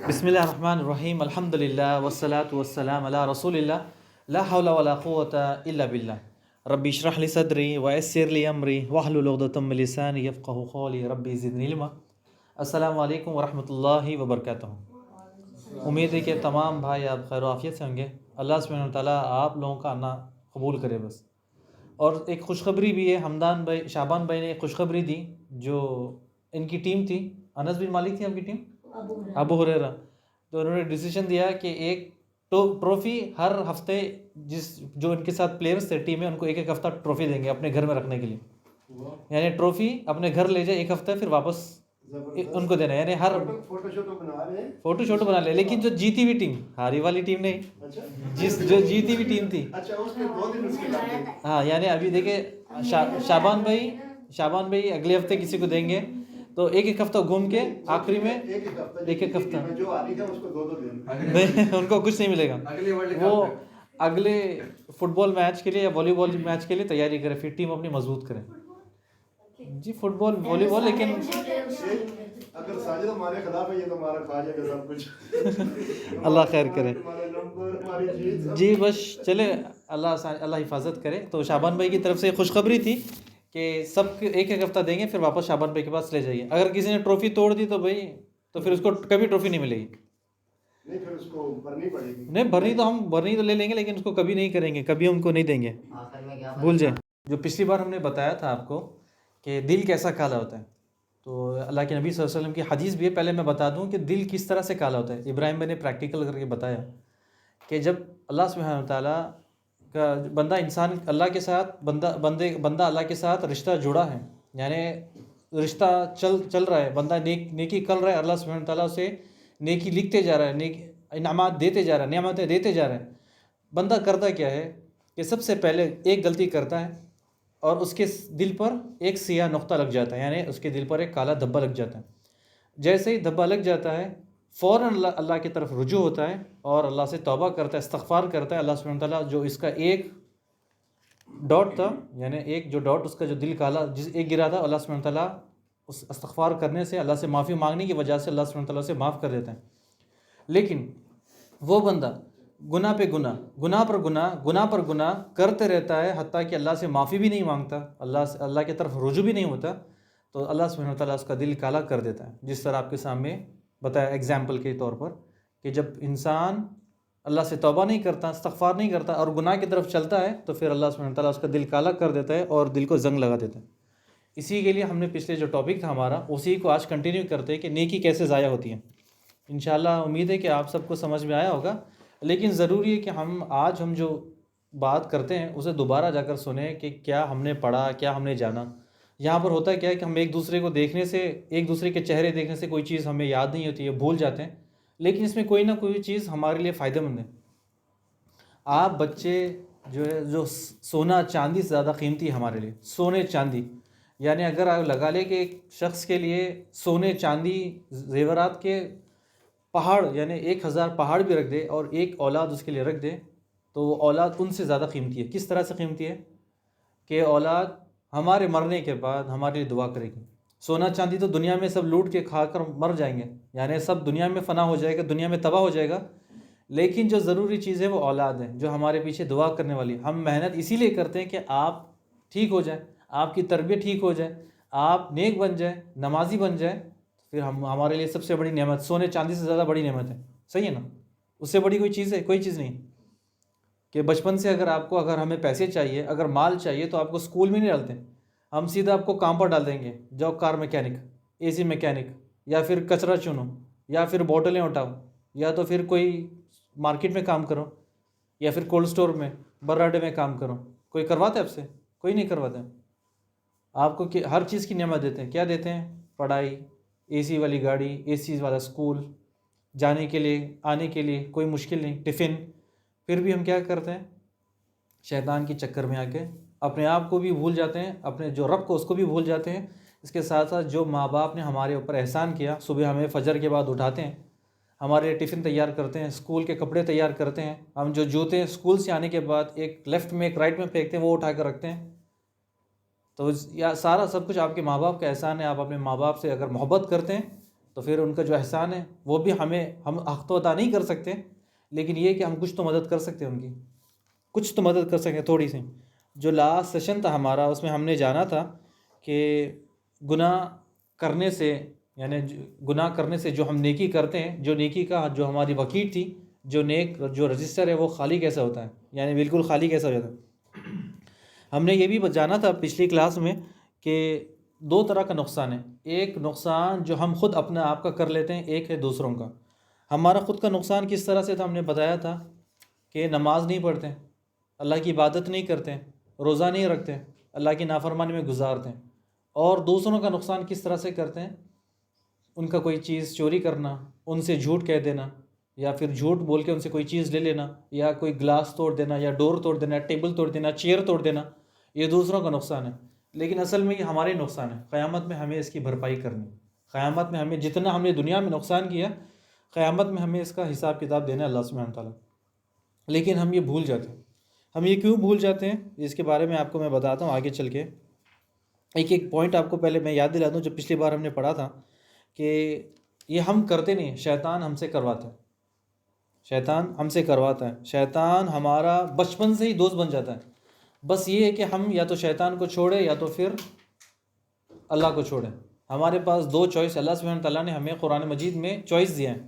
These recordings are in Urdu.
بسم اللہ الرحمن الرحیم الحمد للہ والصلاة والسلام علی رسول اللہ لا حول ولا قوة الا باللہ ربی اشرح لی صدری ویسر لی امری واحلل عقدۃ من لسانی یفقہوا قولی ربی زدنی علما۔ السلام علیکم ورحمۃ اللہ وبرکاتہ۔ امید ہے کہ تمام بھائی آپ خیر و عافیت سے ہوں گے۔ اللہ سبحانہ و تعالیٰ آپ لوگوں کا آنا قبول کرے بس۔ اور ایک خوشخبری بھی ہے، حمدان بھائی شعبان بھائی نے ایک خوشخبری دی، جو ان کی ٹیم تھی، انس بن مالک تھی آپ کی ٹیم، ابو ہریرہ، تو انہوں نے ڈیسیشن دیا کہ ایک ٹرافی ہر ہفتے جو ان کے ساتھ پلیئرز تھے ٹیم میں، ان کو ایک ہفتہ ٹرافی دیں گے اپنے گھر میں رکھنے کے لیے، یعنی ٹرافی اپنے گھر لے جائے ایک ہفتہ پھر واپس ان کو دینا، یعنی ہر فوٹو شوٹو بنا لے، لیکن جو جیتی ہوئی ٹیم، ہاری والی ٹیم نہیں، جو جیتی ہوئی ٹیم تھی، ہاں یعنی ابھی دیکھیں شعبان بھائی اگلے ہفتے کسی کو دیں گے، تو ایک ایک ہفتہ گھوم کے آخری میں ایک ہفتہ نہیں، ان کو کچھ نہیں ملے گا، وہ اگلے فٹ بال میچ کے لیے یا والی بال میچ کے لیے تیاری کرے، پھر ٹیم اپنی مضبوط کرے۔ جی فٹ بال والی بال، لیکن اگر ساجد ہمارے خلاف ہے یہ تو ہمارا کھا جائے گا سب کچھ۔ اللہ خیر کرے۔ جی بس چلے، اللہ حفاظت کرے۔ تو شعبان بھائی کی طرف سے خوشخبری تھی کہ سب ایک ایک ہفتہ دیں گے، پھر واپس شعبان بھائی کے پاس لے جائیے۔ اگر کسی نے ٹرافی توڑ دی تو بھائی تو پھر اس کو کبھی ٹرافی نہیں ملے گی۔ نہیں پھر اس کو بھرنی پڑے گی۔ نہیں بھرنی تو لے لیں گے، لیکن اس کو کبھی نہیں کریں گے، کبھی ہم کو نہیں دیں گے، بھول جائیں۔ جو پچھلی بار ہم نے بتایا تھا آپ کو کہ دل کیسا کالا ہوتا ہے، تو اللہ کے نبی صلی اللہ علیہ وسلم کی حدیث بھی ہے، پہلے میں بتا دوں کہ دل کس طرح سے کالا ہوتا ہے۔ ابراہیم بھائی نے پریکٹیکل کر کے بتایا کہ جب اللہ سبحانہ وتعالیٰ کا بندہ انسان اللہ کے ساتھ بندہ اللہ کے ساتھ رشتہ جڑا ہے، یعنی رشتہ چل رہا ہے، بندہ نیکی کر رہا ہے، اللہ سبحانہ وتعالیٰ اسے نیکی لکھتے جا رہا ہے، انعامات دیتے جا رہا ہے، نعمتیں دیتے جا رہے ہیں۔ بندہ کرتا کیا ہے کہ سب سے پہلے ایک غلطی کرتا ہے اور اس کے دل پر ایک سیاہ نقطہ لگ جاتا ہے، یعنی اس کے دل پر ایک کالا دھبا لگ جاتا ہے۔ جیسے ہی دھبا لگ جاتا ہے فوراً اللہ کی طرف رجوع ہوتا ہے اور اللہ سے توبہ کرتا ہے، استغفار کرتا ہے۔ اللہ سبحانہ وتعالیٰ جو اس کا ایک ڈاٹ تھا، یعنی ایک جو ڈاٹ اس کا جو دل کالا ایک گرا تھا، اللہ سبحانہ وتعالیٰ اس استغفار کرنے سے، اللہ سے معافی مانگنے کی وجہ سے اللہ سبحانہ وتعالیٰ سے معاف کر دیتا ہے۔ لیکن وہ بندہ گناہ پہ گناہ پر گناہ کرتے رہتا ہے، حتیٰ کہ اللہ سے معافی بھی نہیں مانگتا، اللہ کی طرف رجوع بھی نہیں ہوتا، تو اللہ سبحانہ وتعالیٰ اس کا دل کالا کر دیتا ہے۔ جس طرح آپ کے سامنے بتایا ایگزامپل کے طور پر کہ جب انسان اللہ سے توبہ نہیں کرتا، استغفار نہیں کرتا اور گناہ کی طرف چلتا ہے، تو پھر اللہ سبحانہ وتعالیٰ اس کا دل کالا کر دیتا ہے اور دل کو زنگ لگا دیتا ہے۔ اسی کے لیے ہم نے پچھلے جو ٹاپک تھا ہمارا، اسی کو آج کنٹینیو کرتے ہیں کہ نیکی کیسے ضائع ہوتی ہے۔ انشاءاللہ امید ہے کہ آپ سب کو سمجھ میں آیا ہوگا، لیکن ضروری ہے کہ ہم جو بات کرتے ہیں اسے دوبارہ جا کر سنیں کہ کیا ہم نے پڑھا، کیا ہم نے جانا۔ یہاں پر ہوتا ہے کیا ہے کہ ہم ایک دوسرے کو دیکھنے سے، ایک دوسرے کے چہرے دیکھنے سے کوئی چیز ہمیں یاد نہیں ہوتی ہے، بھول جاتے ہیں، لیکن اس میں کوئی نہ کوئی چیز ہمارے لیے فائدہ مند ہے۔ آپ بچے جو سونا چاندی سے زیادہ قیمتی ہے ہمارے لیے، سونے چاندی، یعنی اگر آپ لگا لیں کہ ایک شخص کے لیے سونے چاندی زیورات کے پہاڑ، یعنی 1000 پہاڑ بھی رکھ دے اور ایک اولاد اس کے لیے رکھ دے، تو وہ اولاد ان سے زیادہ قیمتی ہے۔ کس طرح سے قیمتی ہے کہ اولاد ہمارے مرنے کے بعد ہمارے لیے دعا کرے گی۔ سونا چاندی تو دنیا میں سب لوٹ کے کھا کر مر جائیں گے، یعنی سب دنیا میں فنا ہو جائے گا، دنیا میں تباہ ہو جائے گا، لیکن جو ضروری چیز ہے وہ اولاد ہے، جو ہمارے پیچھے دعا کرنے والی۔ ہم محنت اسی لیے کرتے ہیں کہ آپ ٹھیک ہو جائیں، آپ کی تربیت ٹھیک ہو جائے، آپ نیک بن جائیں، نمازی بن جائیں، پھر ہمارے لیے سب سے بڑی نعمت، سونے چاندی سے زیادہ بڑی نعمت ہے، صحیح ہے نا؟ اس سے بڑی کوئی چیز ہے؟ کوئی چیز نہیں کہ بچپن سے اگر ہمیں پیسے چاہیے، اگر مال چاہیے تو آپ کو اسکول میں نہیں ڈالتے، ہم سیدھا آپ کو کام پر ڈال دیں گے، جاؤ کار میکینک، اے سی میکینک، یا پھر کچرا چنو، یا پھر بوٹلیں اٹھاؤ، یا تو پھر کوئی مارکیٹ میں کام کرو، یا پھر کولڈ اسٹور میں، براڈے میں کام کرو۔ کوئی کرواتا ہے آپ سے؟ کوئی نہیں کرواتا ہے۔ آپ کو ہر چیز کی نعمت دیتے ہیں، کیا دیتے ہیں؟ پڑھائی، اے سی والی گاڑی، اے سی والا اسکول، جانے کے لیے آنے کے لیے کوئی مشکل نہیں، ٹفن۔ پھر بھی ہم کیا کرتے ہیں؟ شیطان کی چکر میں آ کے اپنے آپ کو بھی بھول جاتے ہیں، اپنے جو رب کو اس کو بھی بھول جاتے ہیں۔ اس کے ساتھ ساتھ جو ماں باپ نے ہمارے اوپر احسان کیا، صبح ہمیں فجر کے بعد اٹھاتے ہیں، ہمارے ٹفن تیار کرتے ہیں، اسکول کے کپڑے تیار کرتے ہیں، ہم جو جوتے اسکول سے آنے کے بعد ایک لیفٹ میں ایک رائٹ میں پھینکتے ہیں وہ اٹھا کر رکھتے ہیں، تو سارا سب کچھ آپ کے ماں باپ کا احسان ہے۔ آپ اپنے ماں باپ سے اگر محبت کرتے ہیں تو پھر ان کا جو احسان ہے وہ بھی ہم حق تو ادا نہیں کر سکتے، لیکن یہ کہ ہم کچھ تو مدد کر سکتے ہیں ان کی، کچھ تو مدد کر سکتے ہیں تھوڑی سی۔ جو لاسٹ سیشن تھا ہمارا، اس میں ہم نے جانا تھا کہ گناہ کرنے سے، یعنی گناہ کرنے سے جو ہم نیکی کرتے ہیں، جو نیکی کا جو ہماری وکیل تھی، جو رجسٹر ہے وہ خالی کیسا ہوتا ہے، یعنی بالکل خالی کیسا ہو جاتا ہے۔ ہم نے یہ بھی جانا تھا پچھلی کلاس میں کہ 2 طرح کا نقصان ہے۔ ایک نقصان جو ہم خود اپنے آپ کا کر لیتے ہیں، ایک ہے دوسروں کا۔ ہمارا خود کا نقصان کس طرح سے تھا، ہم نے بتایا تھا کہ نماز نہیں پڑھتے، اللہ کی عبادت نہیں کرتے، روزہ نہیں رکھتے، اللہ کی نافرمانی میں گزارتے ہیں۔ اور دوسروں کا نقصان کس طرح سے کرتے ہیں، ان کا کوئی چیز چوری کرنا، ان سے جھوٹ کہہ دینا، یا پھر جھوٹ بول کے ان سے کوئی چیز لے لینا، یا کوئی گلاس توڑ دینا، یا ڈور توڑ دینا، ٹیبل توڑ دینا، چیئر توڑ دینا، یہ دوسروں کا نقصان ہے۔ لیکن اصل میں یہ ہمارے نقصان ہے، قیامت میں ہمیں اس کی بھرپائی کرنی، قیامت میں ہمیں جتنا ہم نے دنیا میں نقصان کیا، قیامت میں ہمیں اس کا حساب کتاب دینا ہے اللہ سبحانہ وتعالیٰ۔ لیکن ہم یہ بھول جاتے ہیں۔ ہم یہ کیوں بھول جاتے ہیں، اس کے بارے میں آپ کو میں بتاتا ہوں آگے چل کے۔ ایک پوائنٹ آپ کو پہلے میں یاد دلا دوں، جو پچھلی بار ہم نے پڑھا تھا کہ یہ ہم کرتے نہیں، شیطان ہم سے کرواتا ہے، شیطان ہم سے کرواتا ہے۔ شیطان ہمارا بچپن سے ہی دوست بن جاتا ہے، بس یہ ہے کہ ہم یا تو شیطان کو چھوڑیں یا تو پھر اللہ کو چھوڑیں۔ ہمارے پاس 2 چوائس اللہ سبحانہ تعالیٰ نے ہمیں قرآن مجید میں چوائس دیا ہے،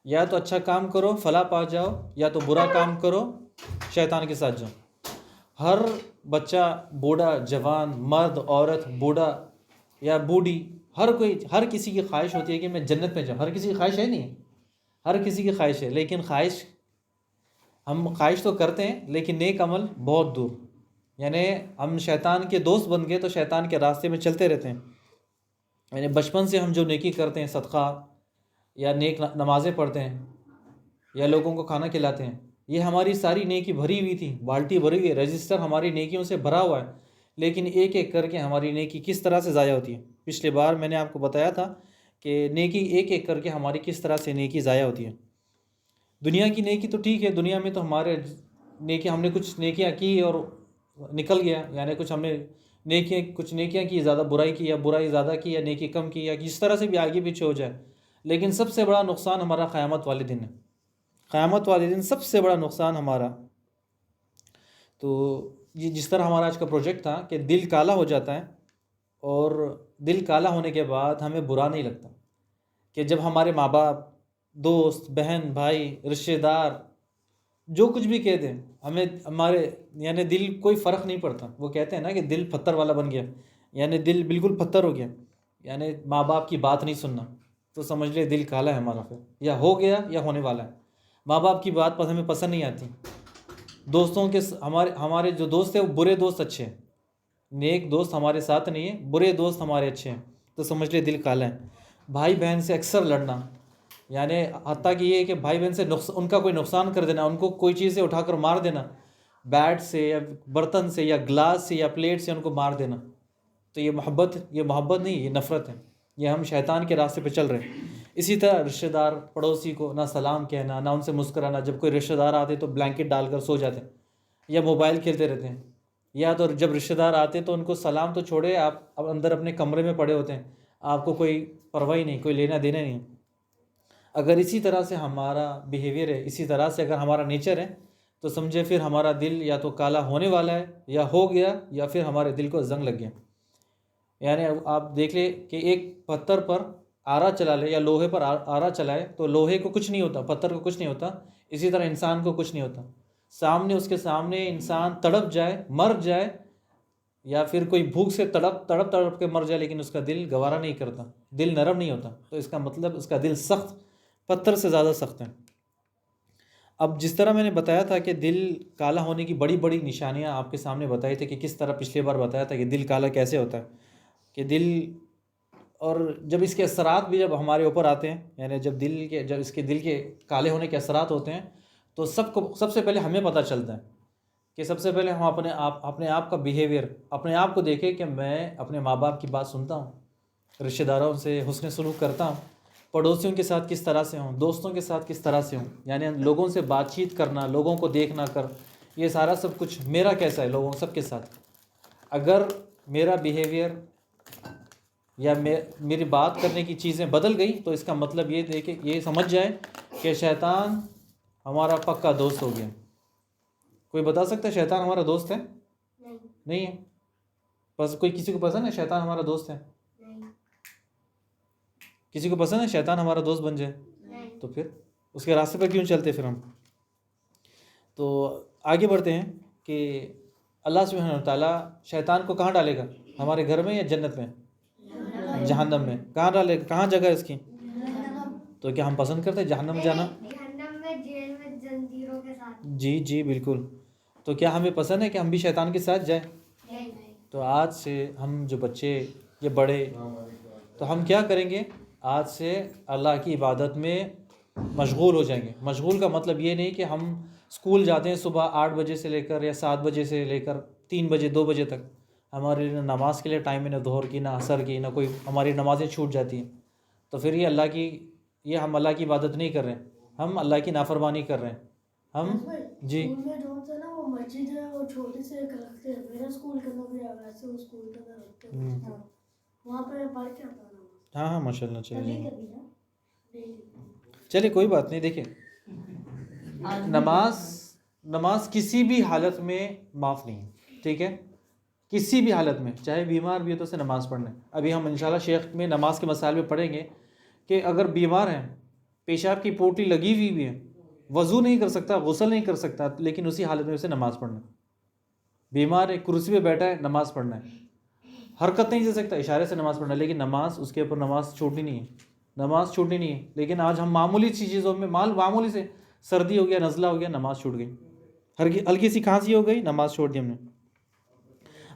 یا تو اچھا کام کرو فلاح پا جاؤ، یا تو برا کام کرو شیطان کے ساتھ جاؤ۔ ہر بچہ، بوڑھا، جوان، مرد، عورت، بوڑھا یا بوڑھی، ہر کسی کی خواہش ہوتی ہے کہ میں جنت میں جاؤں۔ ہر کسی کی خواہش ہے نہیں، ہر کسی کی خواہش ہے، لیکن ہم خواہش تو کرتے ہیں لیکن نیک عمل بہت دور۔ یعنی ہم شیطان کے دوست بن گئے تو شیطان کے راستے میں چلتے رہتے ہیں۔ یعنی بچپن سے ہم جو نیکی کرتے ہیں، صدقہ یا نیک نمازیں پڑھتے ہیں یا لوگوں کو کھانا کھلاتے ہیں، یہ ہماری ساری نیکی بھری ہوئی تھی، بالٹی بھری ہوئی ہے، رجسٹر ہماری نیکیوں سے بھرا ہوا ہے، لیکن ایک ایک کر کے ہماری نیکی کس طرح سے ضائع ہوتی ہے۔ پچھلے بار میں نے آپ کو بتایا تھا کہ نیکی ایک ایک کر کے ہماری کس طرح سے نیکی ضائع ہوتی ہے۔ دنیا کی نیکی تو ٹھیک ہے، دنیا میں تو ہمارے نیکی، ہم نے کچھ نیکیاں کی اور نکل گیا، یعنی کچھ نیکیاں کی، زیادہ برائی کی، یا برائی زیادہ کی، یا نیکی کم کی، یا جس طرح سے بھی آگے پیچھے ہو جائے، لیکن سب سے بڑا نقصان ہمارا قیامت والے دن ہے۔ قیامت والے دن سب سے بڑا نقصان ہمارا۔ تو یہ جس طرح ہمارا آج کا پروجیکٹ تھا کہ دل کالا ہو جاتا ہے، اور دل کالا ہونے کے بعد ہمیں برا نہیں لگتا کہ جب ہمارے ماں باپ، دوست، بہن، بھائی، رشتہ دار جو کچھ بھی کہہ دیں، ہمارے یعنی دل کوئی فرق نہیں پڑتا۔ وہ کہتے ہیں نا کہ دل پتھر والا بن گیا، یعنی دل بالکل پتھر ہو گیا، یعنی ماں باپ کی بات نہیں سننا، تو سمجھ لے دل کالا ہے ہمارا، پھر یا ہو گیا یا ہونے والا ہے۔ ماں باپ کی بات ہمیں پسند نہیں آتی، دوستوں کے ہمارے جو دوست ہیں وہ برے دوست اچھے ہیں، نیک دوست ہمارے ساتھ نہیں ہیں، برے دوست ہمارے اچھے ہیں، تو سمجھ لے دل کالا ہے۔ بھائی بہن سے اکثر لڑنا، یعنی حتیٰ کہ یہ ہے کہ بھائی بہن سے ان کا کوئی نقصان کر دینا، ان کو کوئی چیز سے اٹھا کر مار دینا، بیٹ سے یا برتن سے یا گلاس سے یا پلیٹ سے ان کو مار دینا، تو یہ محبت نہیں، یہ نفرت ہے، یہ ہم شیطان کے راستے پہ چل رہے ہیں۔ اسی طرح رشتہ دار، پڑوسی کو نہ سلام کہنا، نہ ان سے مسکرانا، جب کوئی رشتہ دار آتے تو بلینکٹ ڈال کر سو جاتے ہیں یا موبائل کھیلتے رہتے ہیں، یا تو جب رشتہ دار آتے تو ان کو سلام تو چھوڑے، آپ اندر اپنے کمرے میں پڑے ہوتے ہیں، آپ کو کوئی پرواہ نہیں، کوئی لینا دینا نہیں۔ اگر اسی طرح سے ہمارا بیہیویئر ہے، اسی طرح سے اگر ہمارا نیچر ہے، تو سمجھے پھر ہمارا دل یا تو کالا ہونے والا ہے، یا ہو گیا، یا پھر ہمارے دل کو زنگ لگ گیا۔ یعنی آپ دیکھ لیں کہ ایک پتھر پر آرا چلا لے یا لوہے پر آرا چلائے تو لوہے کو کچھ نہیں ہوتا، پتھر کو کچھ نہیں ہوتا، اسی طرح انسان کو کچھ نہیں ہوتا۔ اس کے سامنے انسان تڑپ جائے، مر جائے، یا پھر کوئی بھوک سے تڑپ کے مر جائے، لیکن اس کا دل گوارا نہیں کرتا، دل نرم نہیں ہوتا، تو اس کا مطلب اس کا دل سخت، پتھر سے زیادہ سخت ہے۔ اب جس طرح میں نے بتایا تھا کہ دل کالا ہونے کی بڑی بڑی نشانیاں آپ کے سامنے بتائی تھی، کہ کس طرح پچھلے بار بتایا تھا کہ دل کالا کیسے ہوتا ہے، کہ دل، اور جب اس کے اثرات بھی جب ہمارے اوپر آتے ہیں، یعنی جب اس کے دل کے کالے ہونے کے اثرات ہوتے ہیں، تو سب سے پہلے ہمیں پتہ چلتا ہے کہ سب سے پہلے ہم اپنے آپ کا بیہیویئر، اپنے آپ کو دیکھیں کہ میں اپنے ماں باپ کی بات سنتا ہوں، رشتہ داروں سے حسن سلوک کرتا ہوں، پڑوسیوں کے ساتھ کس طرح سے ہوں، دوستوں کے ساتھ کس طرح سے ہوں، یعنی لوگوں سے بات چیت کرنا، لوگوں کو دیکھنا یہ سارا سب کچھ میرا کیسا ہے لوگوں سب کے ساتھ۔ اگر میرا بیہیویئر یا میری بات کرنے کی چیزیں بدل گئی تو اس کا مطلب یہ سمجھ جائے کہ شیطان ہمارا پکا دوست ہو گیا۔ کوئی بتا سکتا ہے شیطان ہمارا دوست ہے؟ نہیں ہے۔ بس کوئی کسی کو پسند ہے شیطان ہمارا دوست ہے؟ کسی کو پسند ہے شیطان ہمارا دوست بن جائے؟ تو پھر اس کے راستے پر کیوں چلتے پھر ہم؟ تو آگے بڑھتے ہیں کہ اللہ سبحانہ وتعالیٰ شیطان کو کہاں ڈالے گا؟ ہمارے گھر میں یا جنت میں؟ جہنم میں۔ کہاں ڈالے گا؟ کہاں جگہ ہے اس کی؟ تو کیا ہم پسند کرتے ہیں جہنم جانا؟ جہنم میں، جیل میں زنجیروں کے ساتھ۔ جی بالکل۔ تو کیا ہمیں پسند ہے کہ ہم بھی شیطان کے ساتھ جائیں؟ تو آج سے ہم جو بچے یہ بڑے، تو ہم کیا کریں گے؟ آج سے اللہ کی عبادت میں مشغول ہو جائیں گے۔ مشغول کا مطلب یہ نہیں کہ ہم اسکول جاتے ہیں صبح 8 بجے سے لے کر یا 7 بجے سے لے کر 3 بجے 2 بجے تک، ہمارے لیے نماز کے لیے ٹائم ہے، نہ ظہر کی نہ عصر کی، نہ کوئی ہماری نمازیں چھوٹ جاتی ہیں، تو پھر یہ ہم اللہ کی عبادت نہیں کر رہے ہیں، ہم اللہ کی نافرمانی کر رہے ہیں ہم۔ جی اسکول میں جو ہوتا ہے نا وہ مسجد ہے، وہ چھوٹی سے ایک رکھتے ہیں، میرا اسکول کے اندر بھی ہے ویسے، وہ اسکول کے اندر رکھتے ہیں، وہاں پہ پڑھ کے آتا ہوں۔ ہاں ماشاء اللہ۔ چلیے کبھی نا چلیے کوئی بات نہیں۔ دیکھیں نماز کسی بھی حالت میں معاف نہیں ہے، ٹھیک ہے؟ کسی بھی حالت میں، چاہے بیمار بھی ہو تو اسے نماز پڑھنا ہے۔ ابھی ہم انشاءاللہ شیخ میں نماز کے مسائل میں پڑھیں گے کہ اگر بیمار ہیں، پیشاب کی پوٹلی لگی ہوئی بھی ہے، وضو نہیں کر سکتا، غسل نہیں کر سکتا، لیکن اسی حالت میں اسے نماز پڑھنا ہے۔ بیمار ہے، کرسی پہ بیٹھا ہے، نماز پڑھنا ہے، حرکت نہیں دے سکتا، اشارے سے نماز پڑھنا ہے، لیکن نماز اس کے اوپر نماز چھوٹنی نہیں ہے، نماز چھوٹنی نہیں ہے۔ لیکن آج ہم معمولی سی چیزوں میں معمولی سے سردی ہو گیا، نزلہ ہو گیا، نماز چھوٹ گئی، ہلکی سی کھانسی ہو گئی، نماز چھوڑ دی ہم نے۔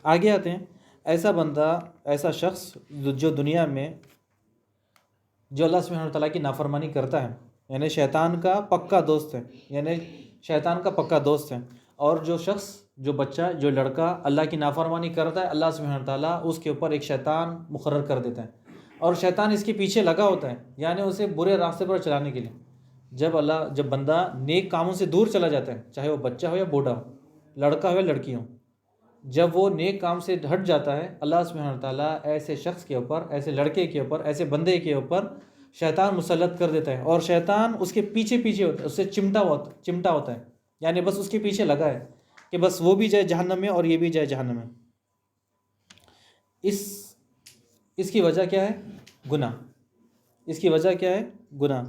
آگے آتے ہیں، ایسا بندہ، ایسا شخص جو دنیا میں جو اللہ سبحانہ وتعالیٰ کی نافرمانی کرتا ہے، یعنی شیطان کا پکا دوست ہے، اور جو شخص، جو بچہ، جو لڑکا اللہ کی نافرمانی کرتا ہے، اللہ سبحانہ وتعالیٰ اس کے اوپر ایک شیطان مقرر کر دیتا ہے، اور شیطان اس کے پیچھے لگا ہوتا ہے، یعنی اسے برے راستے پر چلانے کے لیے۔ جب بندہ نیک کاموں سے دور چلا جاتا ہے، چاہے وہ بچہ ہو یا بوڑھا ہو، لڑکا ہو یا لڑکی ہو، جب وہ نیک کام سے ہٹ جاتا ہے، اللہ سبحانہ وتعالیٰ ایسے شخص کے اوپر، ایسے لڑکے کے اوپر، ایسے بندے کے اوپر شیطان مسلط کر دیتا ہے، اور شیطان اس کے پیچھے ہوتا ہے، اس سے چمٹا ہوتا ہے، یعنی بس اس کے پیچھے لگا ہے کہ بس وہ بھی جائے جہنم میں اور یہ بھی جائے جہنم میں۔ اس کی وجہ کیا ہے؟ گناہ۔ اس کی وجہ کیا ہے؟ گناہ۔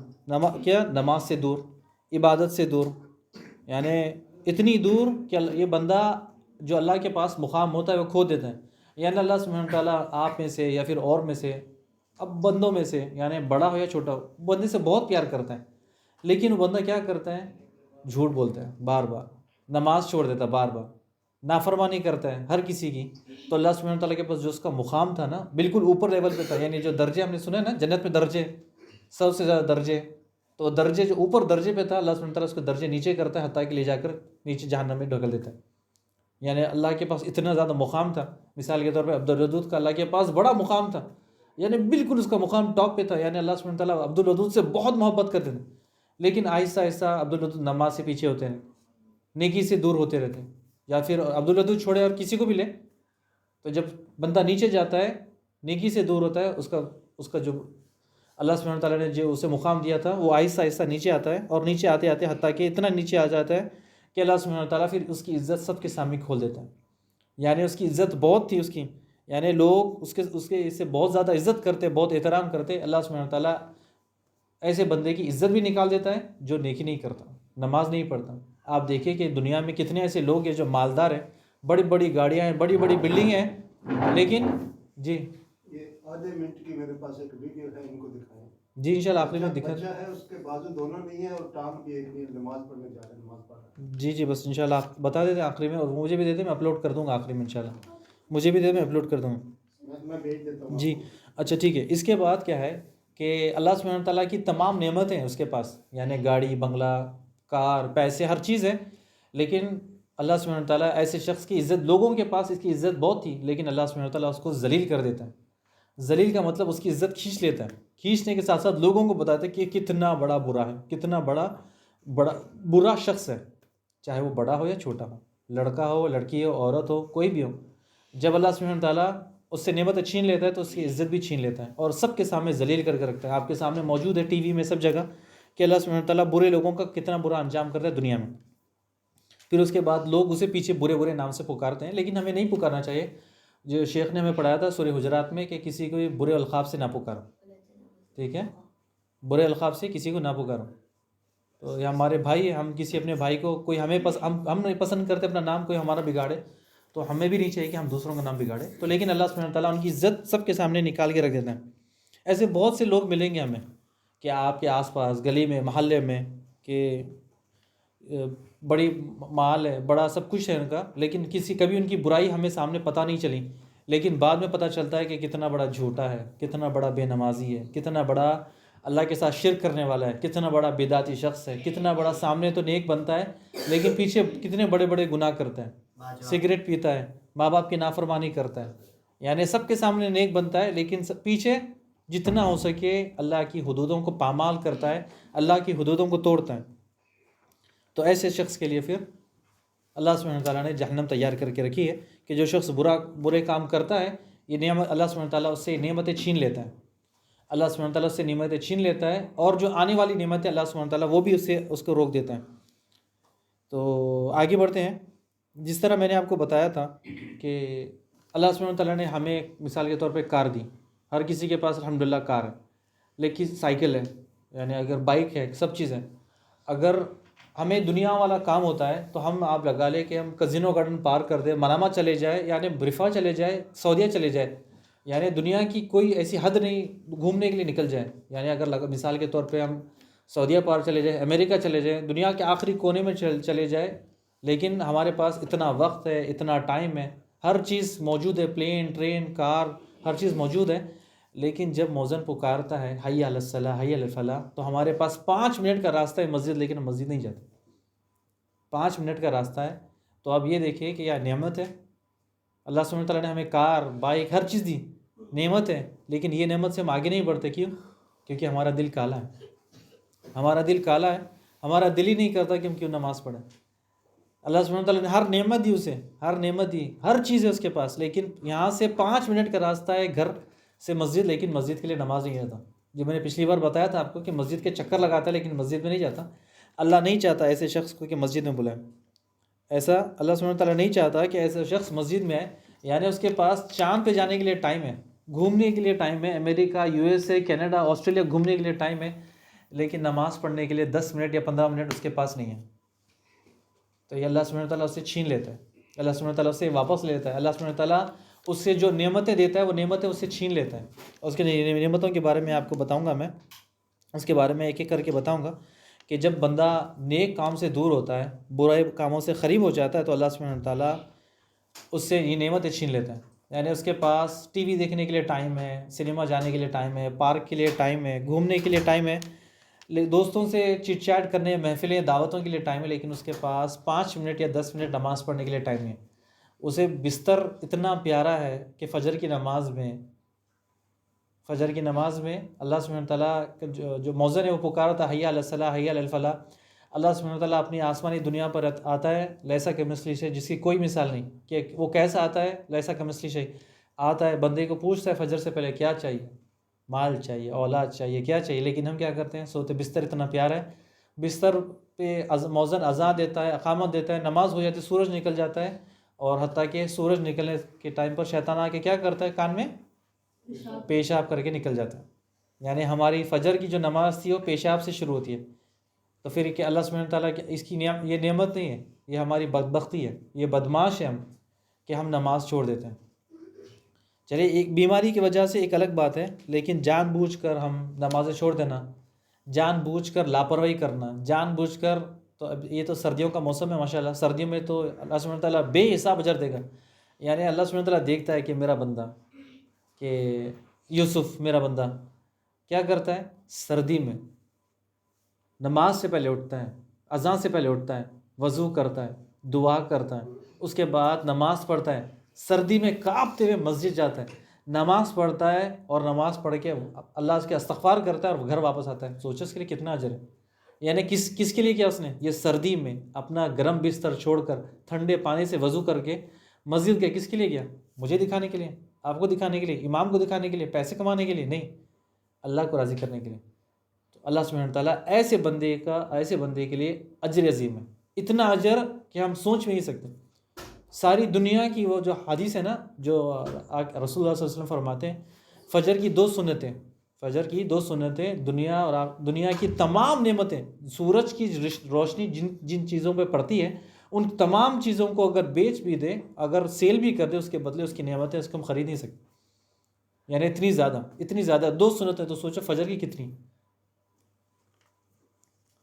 کیا؟ نماز سے دور، عبادت سے دور، یعنی اتنی دور کہ یہ بندہ جو اللہ کے پاس مقام ہوتا ہے وہ کھو دیتا ہے۔ یعنی اللہ سبحانہ وتعالیٰ آپ میں سے یا پھر اور میں سے، اب بندوں میں سے، یعنی بڑا ہو یا چھوٹا ہو، بندے سے بہت پیار کرتا ہے، لیکن وہ بندہ کیا کرتا ہے؟ جھوٹ بولتا ہے بار بار، نماز چھوڑ دیتا ہے بار بار، نافرمانی کرتا ہے ہر کسی کی۔ تو اللہ سبحانہ وتعالیٰ کے پاس جو اس کا مقام تھا نا، بالکل اوپر لیول پہ تھا، یعنی جو درجے ہم نے سنے نا جنت میں، درجے سب سے زیادہ درجے، تو درجے جو اوپر درجے پہ تھا، اللہ سبحانہ وتعالیٰ اس کو درجے نیچے کرتا ہے، حتیٰ کہ لے جا کر نیچے جہنم میں ڈھکل دیتا ہے۔ یعنی اللہ کے پاس اتنا زیادہ مقام تھا، مثال کے طور پہ عبدالودود کا اللہ کے پاس بڑا مقام تھا، یعنی بالکل اس کا مقام ٹاپ پہ تھا، یعنی اللہ سبحانہ وتعالیٰ عبدالودود سے بہت محبت کرتے تھے، لیکن آہستہ آہستہ عبدالودود نماز سے پیچھے ہوتے ہیں، نیکی سے دور ہوتے رہتے ہیں، یا پھر عبدالودود چھوڑے اور کسی کو بھی لے، تو جب بندہ نیچے جاتا ہے، نیکی سے دور ہوتا ہے، اس کا جو اللہ سبحانہ وتعالیٰ نے جو اسے مقام دیا تھا وہ آہستہ آہستہ نیچے آتا ہے، اور نیچے آتے آتے حتیٰ کہ اتنا نیچے آ جاتا ہے کہ اللہ سبحانہ وتعالیٰ پھر اس کی عزت سب کے سامنے کھول دیتا ہے۔ یعنی اس کی عزت بہت تھی، اس کی، یعنی لوگ اس کے اس سے بہت زیادہ عزت کرتے، بہت احترام کرتے، اللہ سبحانہ وتعالیٰ ایسے بندے کی عزت بھی نکال دیتا ہے جو نیکی نہیں کرتا، نماز نہیں پڑھتا۔ آپ دیکھیں کہ دنیا میں کتنے ایسے لوگ ہیں جو مالدار ہیں، بڑی بڑی گاڑیاں ہیں، بڑی بڑی بلڈنگیں ہیں، لیکن جی یہ آدھے منٹ کی میرے پاس ایک ویڈیو ہے، ان کو دکھائیں۔ جی انشاءاللہ آخری میں دکھا بچہ ہے، اس کے بازو دونوں نہیں ہے، اور ٹانگ بھی ایک نہیں، نماز پڑھنے جا رہا ہے، نماز پڑھ رہا ہے۔ جی بس انشاءاللہ آپ بتا دیتے آخری میں، اور مجھے بھی دے دیں، میں اپلوڈ کر دوں گا آخری میں انشاءاللہ، مجھے بھی دے دیں، میں اپلوڈ کر دوں گا۔ میں بھیج دیتا ہوں جی اچھا ٹھیک ہے۔ اس کے بعد کیا ہے کہ اللہ سبحانہ تعالیٰ کی تمام نعمتیں اس کے پاس، یعنی گاڑی، بنگلہ، کار، پیسے، ہر چیز ہے، لیکن اللہ سبحانہ تعالیٰ ایسے شخص کی عزت، لوگوں کے پاس اس کی عزت بہت تھی، لیکن اللہ سبحانہ تعالیٰ اس کو ذلیل کر دیتا ہے۔ ذلیل کا مطلب اس کی عزت کھینچ لیتا ہے، کھینچنے کے ساتھ ساتھ لوگوں کو بتاتا ہے کہ یہ کتنا بڑا برا ہے، کتنا بڑا برا شخص ہے، چاہے وہ بڑا ہو یا چھوٹا ہو، لڑکا ہو، لڑکی ہو، عورت ہو، کوئی بھی ہو۔ جب اللہ سبحانہ تعالیٰ اس سے نعمتیں چھین لیتا ہے تو اس کی عزت بھی چھین لیتا ہے اور سب کے سامنے ذلیل کر کے رکھتا ہے. آپ کے سامنے موجود ہے ٹی وی میں سب جگہ کہ اللہ سبحانہ تعالیٰ برے لوگوں کا کتنا برا انجام کرتا ہے دنیا میں. پھر اس کے بعد لوگ اسے پیچھے برے برے نام سے پکارتے ہیں، لیکن ہمیں نہیں پکارنا چاہیے. جو شیخ نے ہمیں پڑھایا تھا سورہ حجرات میں کہ کسی کو بھی برے القاب سے نہ پکارو، ٹھیک ہے، برے القاب سے کسی کو نہ پکارو. تو یہ ہمارے بھائی، ہم کسی اپنے بھائی کو کوئی ہمیں ہم نہیں پسند کرتے اپنا نام کوئی ہمارا بگاڑے، تو ہمیں بھی نہیں چاہیے کہ ہم دوسروں کا نام بگاڑے. تو لیکن اللہ سبحانہ تعالیٰ ان کی عزت سب کے سامنے نکال کے رکھ دیتے ہیں. ایسے بہت سے لوگ ملیں گے ہمیں کہ آپ کے آس پاس گلی میں محلے میں کہ بڑی مال ہے، بڑا سب کچھ ہے ان کا، لیکن کبھی ان کی برائی ہمیں سامنے پتہ نہیں چلی، لیکن بعد میں پتہ چلتا ہے کہ کتنا بڑا جھوٹا ہے، کتنا بڑا بے نمازی ہے، کتنا بڑا اللہ کے ساتھ شرک کرنے والا ہے، کتنا بڑا بدعتی شخص ہے، کتنا بڑا سامنے تو نیک بنتا ہے لیکن پیچھے کتنے بڑے بڑے گناہ کرتا ہے. سگریٹ پیتا ہے، ماں باپ کی نافرمانی کرتا ہے، یعنی سب کے سامنے نیک بنتا ہے لیکن پیچھے جتنا ہو سکے اللہ کی حدودوں کو پامال کرتا ہے، اللہ کی حدودوں کو توڑتا ہے. تو ایسے شخص کے لیے پھر اللہ سبحانہ تعالیٰ نے جہنم تیار کر کے رکھی ہے کہ جو شخص برے کام کرتا ہے، یہ نعمت اللہ سبحانہ تعالیٰ اس سے نعمتیں چھین لیتا ہے. اللہ سبحانہ تعالیٰ اس سے نعمتیں چھین لیتا ہے اور جو آنے والی نعمتیں اللہ سبحانہ تعالیٰ وہ بھی اس کو روک دیتا ہے. تو آگے بڑھتے ہیں. جس طرح میں نے آپ کو بتایا تھا کہ اللہ سبحانہ تعالیٰ نے ہمیں مثال کے طور پہ کار دی، ہر کسی کے پاس الحمدللہ کار ہے، لیکن سائیکل ہے، یعنی اگر بائک ہے، سب چیز ہے. اگر ہمیں دنیا والا کام ہوتا ہے تو آپ لگا لیں کہ ہم کزینو گارڈن پار کر دیں، منامہ چلے جائے، یعنی برفا چلے جائے، سعودیہ چلے جائے، یعنی دنیا کی کوئی ایسی حد نہیں، گھومنے کے لیے نکل جائے. یعنی اگر مثال کے طور پہ ہم سعودیہ پار چلے جائیں، امریکہ چلے جائیں، دنیا کے آخری کونے میں چلے جائے، لیکن ہمارے پاس اتنا وقت ہے، اتنا ٹائم ہے، ہر چیز موجود ہے، پلین، ٹرین، کار، ہر چیز موجود ہے. لیکن جب مؤذن پکارتا ہے حی علی الصلاۃ، حی علی الفلاح، تو ہمارے پاس 5 منٹ کا راستہ ہے مسجد، لیکن ہم مسجد نہیں جاتے. 5 منٹ کا راستہ ہے. تو آپ یہ دیکھیے کہ یہ نعمت ہے. اللہ سبحانہ تعالیٰ نے ہمیں کار، بائک، ہر چیز دی، نعمت ہے، لیکن یہ نعمت سے ہم آگے نہیں بڑھتے. کیوں؟ کیونکہ ہمارا دل کالا ہے. ہمارا دل کالا ہے، ہمارا دل ہی نہیں کرتا کہ ہم کیوں نماز پڑھیں. اللہ سبحانہ تعالیٰ نے ہر نعمت دی اسے، ہر نعمت دی، ہر چیز ہے اس کے پاس، لیکن یہاں سے 5 منٹ کا راستہ ہے گھر سے مسجد، لیکن مسجد کے لیے نماز نہیں جاتا. جو میں نے پچھلی بار بتایا تھا آپ کو کہ مسجد کے چکر لگاتا ہے لیکن مسجد میں نہیں جاتا. اللہ نہیں چاہتا ایسے شخص کو کہ مسجد میں بلائیں. ایسا اللہ سبحانہ تعالیٰ نہیں چاہتا کہ ایسا شخص مسجد میں آئے. یعنی اس کے پاس چاند پہ جانے کے لیے ٹائم ہے، گھومنے کے لیے ٹائم ہے، امریکہ، USA، کینیڈا، آسٹریلیا گھومنے کے لیے ٹائم ہے، لیکن نماز پڑھنے کے لیے 10 منٹ یا 15 منٹ اس کے پاس نہیں ہے. تو یہ اللہ سبحانہ تعالیٰ اس سے چھین لیتا ہے، اللہ سبحانہ تعالیٰ اس سے واپس لے لیتا ہے. اللہ سبحانہ تعالیٰ اس سے جو نعمتیں دیتا ہے وہ نعمتیں اس سے چھین لیتا ہے. اس کے نعمتوں کے بارے میں آپ کو بتاؤں گا، میں اس کے بارے میں ایک ایک کر کے بتاؤں گا کہ جب بندہ نیک کام سے دور ہوتا ہے، برے کاموں سے قریب ہو جاتا ہے، تو اللہ سبحانہ تعالیٰ اس سے یہ نعمتیں چھین لیتا ہے. یعنی اس کے پاس ٹی وی دیکھنے کے لیے ٹائم ہے، سنیما جانے کے لیے ٹائم ہے، پارک کے لیے ٹائم ہے، گھومنے کے لیے ٹائم ہے، دوستوں سے چٹ چیٹ کرنے، محفلیں، دعوتوں کے لیے ٹائم ہے، لیکن اس کے پاس 5 منٹ یا 10 منٹ نماز پڑھنے کے لیے ٹائم نہیں ہے. اسے بستر اتنا پیارا ہے کہ فجر کی نماز میں اللہ سبحانہ تعالیٰ جو مؤذن ہے وہ پکارا تھا حی علی الصلاۃ، حی علی الفلاح. اللہ سبحانہ تعالیٰ اپنی آسمانی دنیا پر آتا ہے لیسا کمثلہ شیء، جس کی کوئی مثال نہیں، کہ وہ کیسا آتا ہے، لیسا کمثلہ شیء آتا ہے، بندے کو پوچھتا ہے فجر سے پہلے کیا چاہیے، مال چاہیے، اولاد چاہیے، کیا چاہیے، لیکن ہم کیا کرتے ہیں، سوتے. بستر اتنا پیارا ہے، بستر پہ مؤذن اذان دیتا ہے، اقامت دیتا ہے، نماز ہو جاتی ہے، سورج نکل جاتا ہے، اور حتیٰ کہ سورج نکلنے کے ٹائم پر شیطان آ کے کیا کرتا ہے، کان میں پیشاب کر کے نکل جاتا ہے. یعنی ہماری فجر کی جو نماز تھی وہ پیشاب سے شروع ہوتی ہے. تو پھر کہ اللہ سبحانہ تعالیٰ کی اس کی یہ نعمت نہیں ہے، یہ ہماری بدبختی ہے، یہ بدمعاش ہے ہم کہ ہم نماز چھوڑ دیتے ہیں. چلیے ایک بیماری کی وجہ سے ایک الگ بات ہے، لیکن جان بوجھ کر ہم نمازیں چھوڑ دینا، جان بوجھ کر لاپرواہی کرنا، جان بوجھ کر. تو اب یہ تو سردیوں کا موسم ہے ماشاءاللہ، سردیوں میں تو اللہ سبحانہ تعالیٰ بے حساب اجر دے گا. یعنی اللہ سبحانہ تعالیٰ دیکھتا ہے کہ میرا بندہ، کہ یوسف میرا بندہ کیا کرتا ہے، سردی میں نماز سے پہلے اٹھتا ہے، اذان سے پہلے اٹھتا ہے، وضو کرتا ہے، دعا کرتا ہے، اس کے بعد نماز پڑھتا ہے، سردی میں کانپتے ہوئے مسجد جاتا ہے، نماز پڑھتا ہے، اور نماز پڑھ کے اللہ اس کے استغفار کرتا ہے اور گھر واپس آتا ہے. سوچو اس کے لیے کتنا اجر ہے. یعنی کس کے لیے کیا اس نے، یہ سردی میں اپنا گرم بستر چھوڑ کر ٹھنڈے پانی سے وضو کر کے مسجد گیا، کس کے لیے گیا، مجھے دکھانے کے لیے. آپ کو دکھانے کے لیے, امام کو دکھانے کے لیے, پیسے کمانے کے لیے نہیں, اللہ کو راضی کرنے کے لیے. تو اللہ سبحانہ تعالیٰ ایسے بندے کے لیے اجر عظیم ہے, اتنا اجر کہ ہم سوچ بھی نہیں سکتے. ساری دنیا کی وہ جو حدیث ہے نا, جو رسول اللہ صلی اللہ علیہ وسلم فرماتے ہیں, فجر کی 2 سنتیں دنیا کی تمام نعمتیں, سورج کی روشنی جن چیزوں پہ پڑتی ہے ان تمام چیزوں کو اگر بیچ بھی دے, اگر سیل بھی کر دے, اس کے بدلے اس کی نعمتیں اس کو ہم خرید نہیں سکتے. یعنی اتنی زیادہ 2 سنتیں, تو سوچو فجر کی کتنی.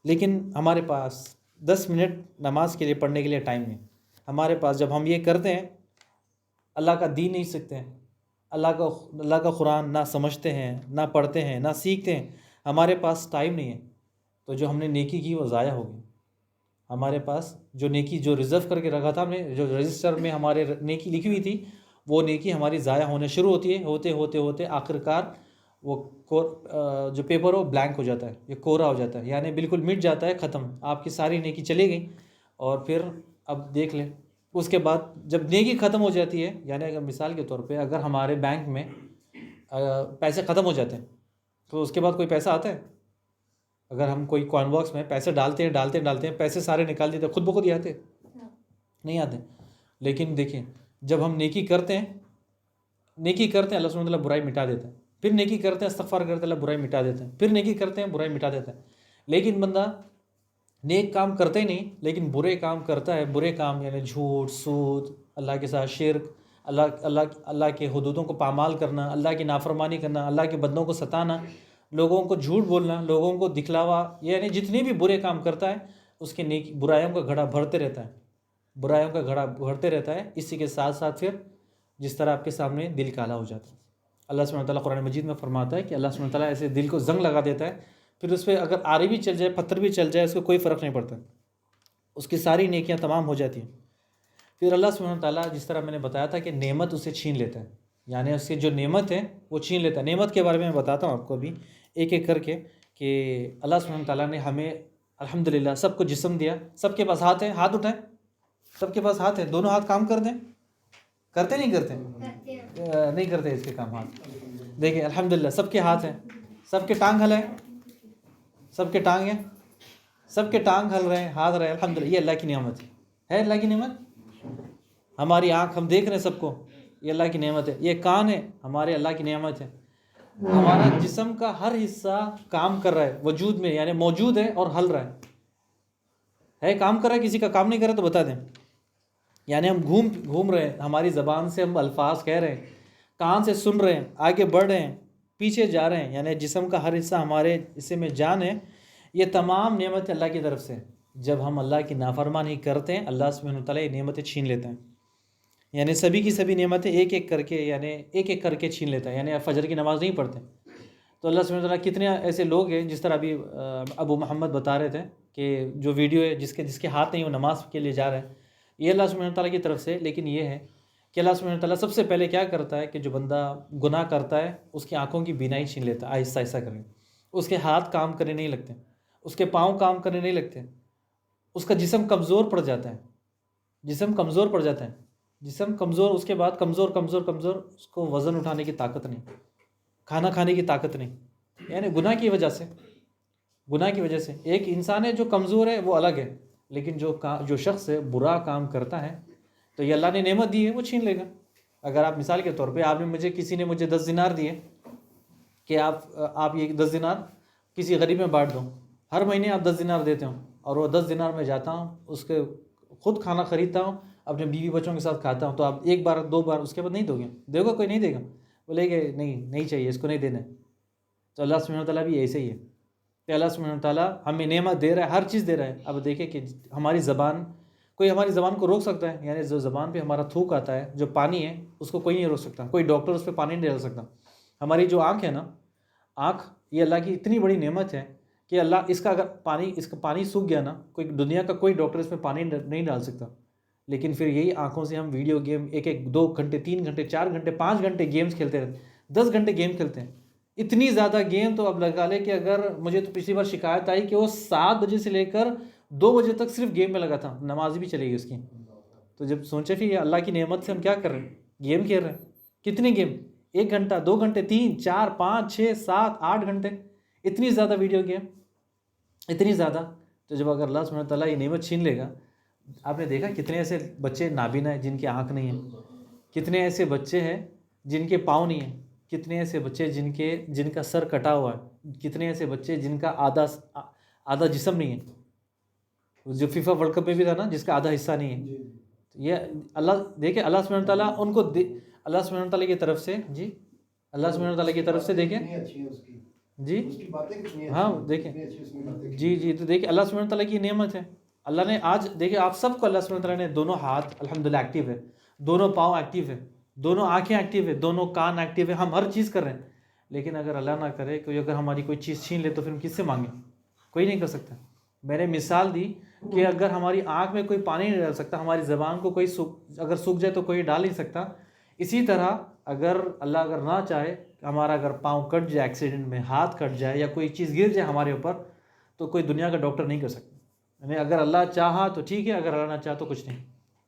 لیکن ہمارے پاس 10 منٹ نماز کے لیے پڑھنے کے لیے ٹائم نہیں. ہمارے پاس جب ہم یہ کرتے ہیں, اللہ کا دین نہیں سیکھتے ہیں, اللہ کا قرآن نہ سمجھتے ہیں, نہ پڑھتے ہیں, نہ سیکھتے ہیں, ہمارے پاس ٹائم نہیں ہے, تو جو ہم نے نیکی کی وہ ضائع ہو گئی. ہمارے پاس جو نیکی جو ریزرو کر کے رکھا تھا ہم نے, جو رجسٹر میں ہمارے نیکی لکھی ہوئی تھی, وہ نیکی ہماری ضائع ہونے شروع ہوتی ہے. ہوتے آخرکار وہ جو پیپر ہو بلینک ہو جاتا ہے, یہ کورا ہو جاتا ہے, یعنی بالکل مٹ جاتا ہے, ختم. آپ کی ساری نیکی چلی گئی. اور پھر اب دیکھ لیں, اس کے بعد جب نیکی ختم ہو جاتی ہے, یعنی اگر مثال کے طور پہ اگر ہمارے بینک میں پیسے ختم ہو جاتے ہیں, تو اس کے بعد کوئی پیسہ آتا ہے؟ اگر ہم کوئی کوائن باکس میں پیسے ڈالتے ہیں, پیسے سارے نکال دیتے ہیں, خود بخود ہی آتے نہیں آتے. لیکن دیکھیں, جب ہم نیکی کرتے ہیں اللہ سبحانہ وتعالیٰ برائی مٹا دیتا ہے. پھر نیکی کرتے ہیں, استغفار کرتے ہیں, اللہ برائی مٹا دیتا ہے. پھر نیکی کرتے ہیں, برائی مٹا دیتا ہے. لیکن بندہ نیک کام کرتے ہی نہیں, لیکن برے کام کرتا ہے. برے کام یعنی جھوٹ, سود, اللہ کے ساتھ شرک, اللہ کے حدودوں کو پامال کرنا, اللہ کی نافرمانی کرنا, اللہ کے بندوں کو ستانا, لوگوں کو جھوٹ بولنا, لوگوں کو دکھلاوا, یعنی جتنے بھی برے کام کرتا ہے اس کے برائیوں کا گھڑا بھرتے رہتا ہے. اسی کے ساتھ ساتھ پھر جس طرح آپ کے سامنے دل کالا ہو جاتا ہے. اللہ سبحانہ تعالیٰ قرآن مجید میں فرماتا ہے کہ اللہ سبحانہ تعالیٰ ایسے دل کو زنگ لگا دیتا ہے, پھر اس پہ اگر آری بھی چل جائے, پتھر بھی چل جائے, اس کو کوئی فرق نہیں پڑتا, اس کی ساری نیکیاں تمام ہو جاتی ہیں. پھر اللہ سبحانہ تعالیٰ جس طرح میں نے بتایا تھا کہ نعمت اسے چھین لیتا ہے, یعنی اس کی جو نعمت ہے وہ چھین لیتا ہے. نعمت کے بارے میں بتاتا ہوں آپ کو ابھی ایک ایک کر کے, کہ اللہ سبحانہ تعالیٰ نے ہمیں الحمدللہ سب کو جسم دیا. سب کے پاس ہاتھ ہے, ہاتھ اٹھائیں. سب کے پاس ہاتھ ہے, دونوں ہاتھ کام کر دیں, کرتے نہیں کرتے نہیں کرتے اس کے کام ہاتھ. دیکھیں الحمدللہ سب کے ہاتھ ہیں, سب کے ٹانگ ہلائیں, سب کے ٹانگ ہیں, سب کے ٹانگ ہل رہے ہیں, ہاتھ رہے ہیں, الحمدللہ. یہ اللہ کی نعمت ہے اللہ کی نعمت. ہماری آنکھ, ہم دیکھ رہے ہیں سب کو, یہ اللہ کی نعمت ہے. یہ کان ہے, ہمارے اللہ کی نعمت ہے. ہمارا جسم کا ہر حصہ کام کر رہا ہے وجود میں, یعنی موجود ہے اور ہل رہا ہے کام کر رہا ہے. کسی کا کام نہیں کر رہا تو بتا دیں. یعنی ہم گھوم رہے ہیں, ہماری زبان سے ہم الفاظ کہہ رہے ہیں, کان سے سن رہے ہیں, آگے بڑھ رہے ہیں, پیچھے جا رہے ہیں, یعنی جسم کا ہر حصہ ہمارے حصے میں جان ہے. یہ تمام نعمت اللہ کی طرف سے. جب ہم اللہ کی نافرمانی کرتے ہیں, اللہ سبحانہ وتعالیٰ یہ نعمتیں چھین لیتے ہیں. یعنی سبھی کی سبھی نعمتیں ایک ایک کر کے چھین لیتا ہے. یعنی آپ فجر کی نماز نہیں پڑھتے تو اللہ سبحانہ وتعالیٰ کتنے ایسے لوگ ہیں, جس طرح ابھی ابو محمد بتا رہے تھے کہ جو ویڈیو ہے جس کے ہاتھ نہیں وہ نماز کے لیے جا رہا ہے, یہ اللہ سبحانہ وتعالیٰ کی طرف سے. لیکن یہ ہے کہ اللہ سبحانہ وتعالیٰ سب سے پہلے کیا کرتا ہے کہ جو بندہ گناہ کرتا ہے اس کی آنکھوں کی بینائی چھین لیتا ہے آہستہ آہستہ کر کے. اس کے ہاتھ کام کرنے نہیں لگتے, اس کے پاؤں کام کرنے نہیں لگتے, اس کا جسم کمزور پڑ جاتا ہے. جسم کمزور, اس کے بعد کمزور, اس کو وزن اٹھانے کی طاقت نہیں, کھانا کھانے کی طاقت نہیں. یعنی گناہ کی وجہ سے ایک انسان ہے جو کمزور ہے وہ الگ ہے, لیکن جو شخص ہے برا کام کرتا ہے تو یہ اللہ نے نعمت دی ہے وہ چھین لے گا. اگر آپ مثال کے طور پہ کسی نے مجھے 10 دینار دیے کہ آپ یہ 10 دینار کسی غریب میں بانٹ دو, ہر مہینے آپ 10 دینار دیتے ہوں, اور وہ 10 دینار میں جاتا ہوں, اس کے خود کھانا خریدتا ہوں, اپنے بیوی بچوں کے ساتھ کھاتا ہوں, تو آپ ایک بار 2 بار, اس کے بعد نہیں دو گے. دے گا کوئی نہیں دے گا, بولے کہ نہیں چاہیے, اس کو نہیں دینا. تو اللہ سبحانہ وتعالیٰ بھی ایسے ہی ہے کہ اللہ سبحانہ وتعالیٰ ہمیں نعمت دے رہا ہے, ہر چیز دے رہا ہے. اب دیکھیں کہ کوئی ہماری زبان کو روک سکتا ہے؟ یعنی جو زبان پہ ہمارا تھوک آتا ہے, جو پانی ہے, اس کو کوئی نہیں روک سکتا, کوئی ڈاکٹر اس پہ پانی نہیں ڈال سکتا. ہماری جو آنکھ ہے نا, آنکھ یہ اللہ کی اتنی بڑی نعمت ہے کہ اللہ اس کا پانی سوکھ گیا نا, کوئی دنیا کا کوئی ڈاکٹر اس پہ پانی نہیں ڈال سکتا. لیکن پھر یہی آنکھوں سے ہم ویڈیو گیم 2 گھنٹے 3 گھنٹے 4 گھنٹے 5 گھنٹے گیمز کھیلتے ہیں, 10 گھنٹے گیم کھیلتے ہیں. اتنی زیادہ گیم تو اب لگا لے کہ اگر مجھے تو پچھلی بار شکایت آئی کہ وہ 7 بجے سے لے کر 2 بجے تک صرف گیم میں لگا تھا, نماز بھی چلے گی اس کی. تو جب سوچے پھر یہ اللہ کی نعمت سے ہم کیا کر رہے ہیں, گیم کھیل رہے ہیں. کتنے گیم، 1 گھنٹہ 2 گھنٹے 3 4 5 6 7 8 گھنٹے، اتنی زیادہ ویڈیو گیم، اتنی زیادہ. تو جب اگر اللہ سبحانہ وتعالیٰ یہ نعمت چھین لے گا، آپ نے دیکھا کتنے ایسے بچے نابینا ہیں جن کی آنکھ نہیں ہے، کتنے ایسے بچے ہیں جن کے پاؤں نہیں ہیں، کتنے ایسے بچے جن کا سر کٹا ہوا ہے، کتنے ایسے بچے جن کا آدھا جسم نہیں ہے، جو فیفا ورلڈ کپ میں بھی تھا نا، جس کا آدھا حصہ نہیں ہے. یہ اللہ دیکھیں، اللہ سبحانہ وتعالیٰ ان کو اللہ سبحانہ وتعالیٰ کی طرف سے، جی اللہ سبحانہ وتعالیٰ کی طرف سے دیکھیں جی ہاں دیکھیں جی تو دیکھیں اللہ سبحانہ وتعالیٰ کی نعمت ہے. اللہ نے آج دیکھیں آپ سب کو اللہ سبحانہ وتعالیٰ نے دونوں ہاتھ الحمدللہ ایکٹیو ہے، دونوں پاؤں ایکٹیو ہے، دونوں آنکھیں ایکٹیو ہے، دونوں کان ایکٹیو ہے، ہم ہر چیز کر رہے ہیں. لیکن اگر اللہ نہ کرے کوئی اگر ہماری کوئی چیز چھین لے تو پھر ہم کس سے مانگیں؟ کوئی نہیں کر سکتا. میں نے مثال دی کہ اگر ہماری آنکھ میں کوئی پانی نہیں ڈال سکتا، ہماری زبان کو کوئی اگر سوکھ جائے تو کوئی ڈال نہیں سکتا. اسی طرح اللہ اگر نہ چاہے، ہمارا اگر پاؤں کٹ جائے ایکسیڈنٹ میں، ہاتھ کٹ جائے یا کوئی چیز گر جائے ہمارے اوپر، تو کوئی دنیا کا ڈاکٹر نہیں کر سکتا. یعنی اگر اللہ چاہا تو ٹھیک ہے، اگر اللہ نہ چاہا تو کچھ نہیں.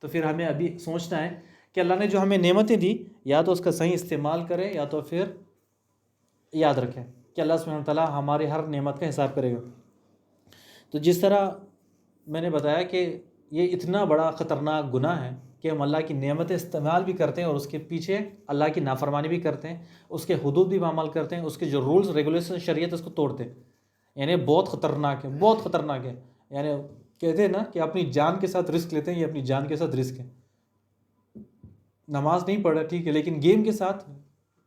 تو پھر ہمیں ابھی سوچنا ہے کہ اللہ نے جو ہمیں نعمتیں دی، یا تو اس کا صحیح استعمال کرے، یا تو پھر یاد رکھیں کہ اللہ سبحانہ وتعالیٰ ہمارے ہر نعمت کا حساب کرے گا. تو جس طرح میں نے بتایا کہ یہ اتنا بڑا خطرناک گناہ ہے کہ ہم اللہ کی نعمتیں استعمال بھی کرتے ہیں اور اس کے پیچھے اللہ کی نافرمانی بھی کرتے ہیں، اس کے حدود بھی عمل کرتے ہیں، اس کے جو رولز ریگولیشن شریعت اس کو توڑتے ہیں. یعنی بہت خطرناک ہے، بہت خطرناک ہے. یعنی کہتے ہیں نا کہ اپنی جان کے ساتھ رسک لیتے ہیں، یہ اپنی جان کے ساتھ رسک ہے. نماز نہیں پڑھ رہا ٹھیک ہے، لیکن گیم کے ساتھ